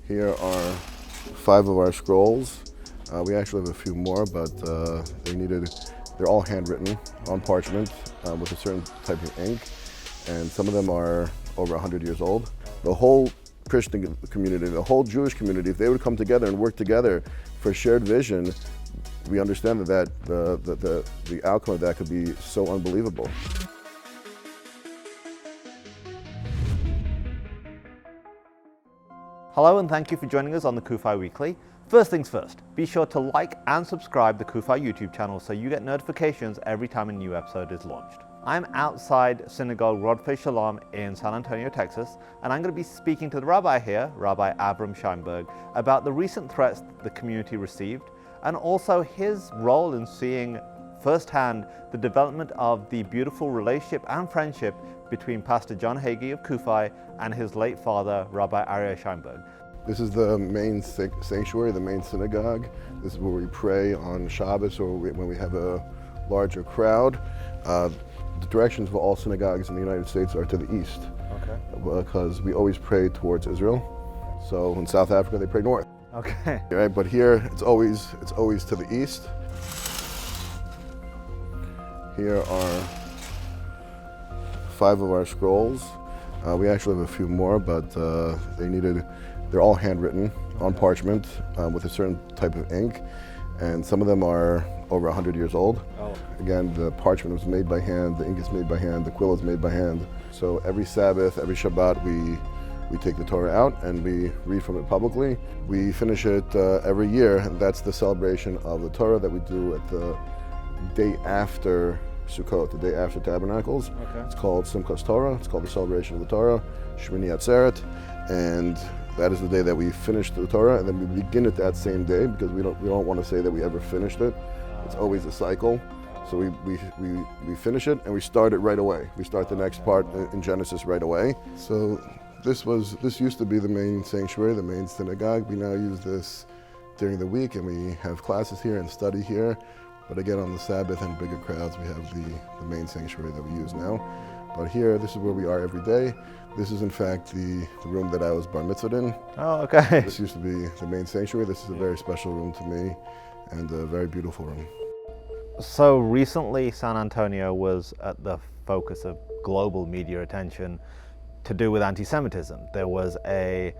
Here are 5 of our scrolls. We actually have a few more, but they're all handwritten on parchment with a certain type of ink, and some of them are over 100 years old. The whole Christian community, the whole Jewish community, if they would come together and work together for a shared vision, we understand that the outcome of that could be so unbelievable. Hello and thank you for joining us on the CUFI Weekly. First things first, be sure to like and subscribe the CUFI YouTube channel so you get notifications every time a new episode is launched. I'm outside Synagogue Shalom in San Antonio, Texas, and I'm going to be speaking to the rabbi here, Rabbi Avraham Scheinberg, about the recent threats the community received and also his role in seeing firsthand the development of the beautiful relationship and friendship between Pastor John Hagee of CUFI and his late father, Rabbi Avraham Scheinberg. This is the main sanctuary, the main synagogue. This is where we pray on Shabbos or when we have a larger crowd. The directions for all synagogues in the United States are to the east, because we always pray towards Israel. So in South Africa, they pray north. Okay. Right, but here it's always to the east. Here are 5 of our scrolls. We actually have a few more, but they're all handwritten on parchment with a certain type of ink, and some of them are over 100 years old. Oh. Again, the parchment was made by hand, the ink is made by hand, the quill is made by hand. So every Sabbath, every Shabbat, we take the Torah out and we read from it publicly. We finish it every year, and that's the celebration of the Torah that we do at the day after Sukkot, the day after Tabernacles. Okay. It's called Simchas Torah. It's called the celebration of the Torah, Shmini Atzeret, and that is the day that we finish the Torah, and then we begin it that same day because we don't want to say that we ever finished it. It's always a cycle. So we finish it and we start it right away. We start the next part in Genesis right away. So this used to be the main sanctuary, the main synagogue. We now use this during the week, and we have classes here and study here. But again, on the Sabbath and bigger crowds, we have the main sanctuary that we use now. But here, this is where we are every day. This is in fact the room that I was bar mitzvahed in. Oh, okay. This used to be the main sanctuary. This is a very special room to me and a very beautiful room. So recently, San Antonio was at the focus of global media attention to do with anti-Semitism. There was a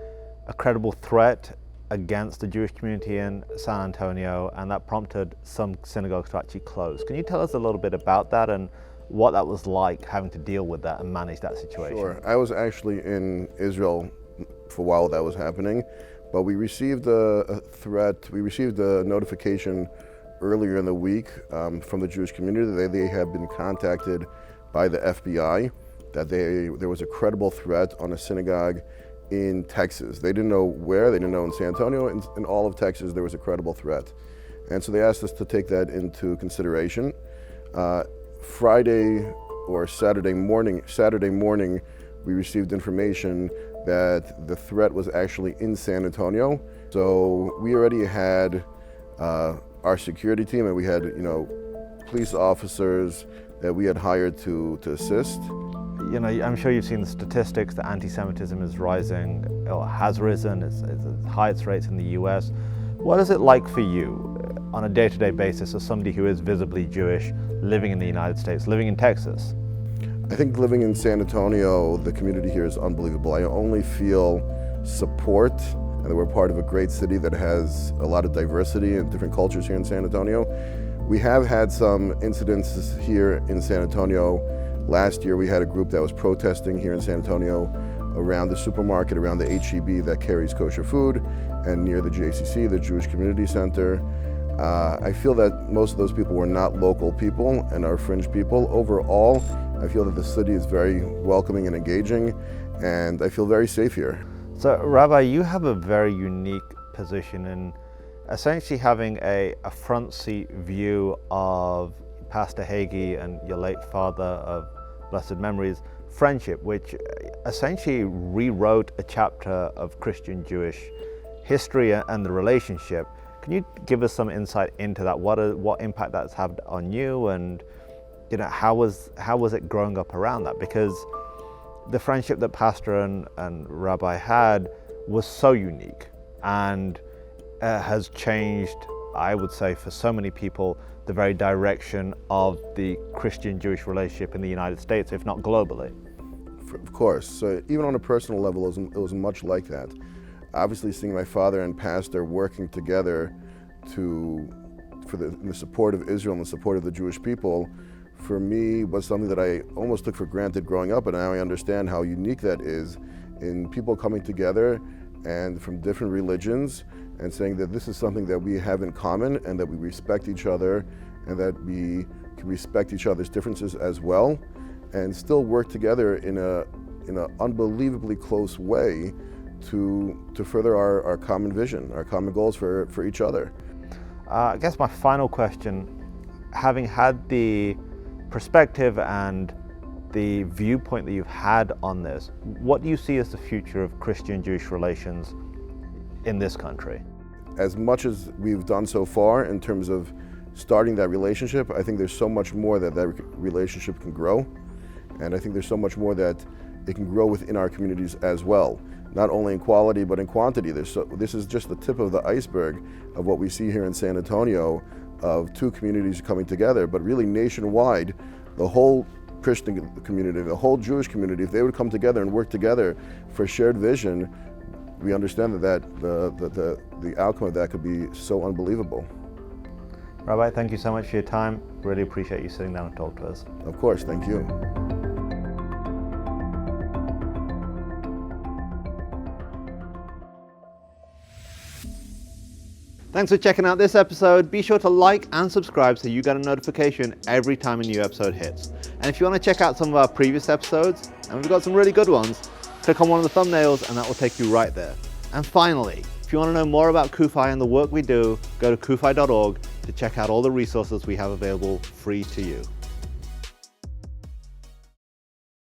credible threat against the Jewish community in San Antonio, and that prompted some synagogues to actually close. Can you tell us a little bit about that and what that was like, having to deal with that and manage that situation? Sure. I was actually in Israel for a while that was happening, but we received a threat. We received a notification earlier in the week from the Jewish community. They have been contacted by the FBI that there was a credible threat on a synagogue in Texas. They didn't know where, they didn't know in San Antonio. In all of Texas, there was a credible threat. And so they asked us to take that into consideration. Friday or Saturday morning, we received information that the threat was actually in San Antonio. So we already had our security team, and we had police officers that we had hired to assist. You know, I'm sure you've seen the statistics that anti-Semitism is rising, or has risen. It's at highest rates in the US. What is it like for you on a day-to-day basis as somebody who is visibly Jewish, living in the United States, living in Texas? I think living in San Antonio, the community here is unbelievable. I only feel support, and that we're part of a great city that has a lot of diversity and different cultures here in San Antonio. We have had some incidences here in San Antonio. Last year we had a group that was protesting here in San Antonio around the supermarket, around the HEB that carries kosher food, and near the JCC, the Jewish Community Center. I feel that most of those people were not local people and are fringe people. Overall, I feel that the city is very welcoming and engaging, and I feel very safe here. So, Rabbi, you have a very unique position in essentially having a front seat view of Pastor Hagee and your late father of blessed memories friendship, which essentially rewrote a chapter of Christian-Jewish history and the relationship. Can you give us some insight into that? What impact that's had on you, and how was it growing up around that? Because the friendship that Pastor and Rabbi had was so unique. and has changed, I would say, for so many people, the very direction of the Christian-Jewish relationship in the United States, if not globally. Of course. So even on a personal level, it was much like that. Obviously, seeing my father and pastor working together in the support of Israel and the support of the Jewish people, for me was something that I almost took for granted growing up, and now I understand how unique that is in people coming together and from different religions and saying that this is something that we have in common and that we respect each other and that we can respect each other's differences as well and still work together in an unbelievably close way to further our common vision, our common goals for each other. I guess my final question, having had the perspective and the viewpoint that you've had on this, what do you see as the future of Christian-Jewish relations in this country? As much as we've done so far in terms of starting that relationship, I think there's so much more that relationship can grow. And I think there's so much more that it can grow within our communities as well. Not only in quality, but in quantity. This is just the tip of the iceberg of what we see here in San Antonio, of two communities coming together, but really nationwide, the whole Christian community, the whole Jewish community, if they would come together and work together for shared vision, we understand that the outcome of that could be so unbelievable. Rabbi, thank you so much for your time. Really appreciate you sitting down and talking to us. Of course, thank you. Thanks for checking out this episode. Be sure to like and subscribe so you get a notification every time a new episode hits. And if you want to check out some of our previous episodes, and we've got some really good ones, click on one of the thumbnails and that will take you right there. And finally, if you want to know more about CUFI and the work we do, go to CUFI.org to check out all the resources we have available free to you.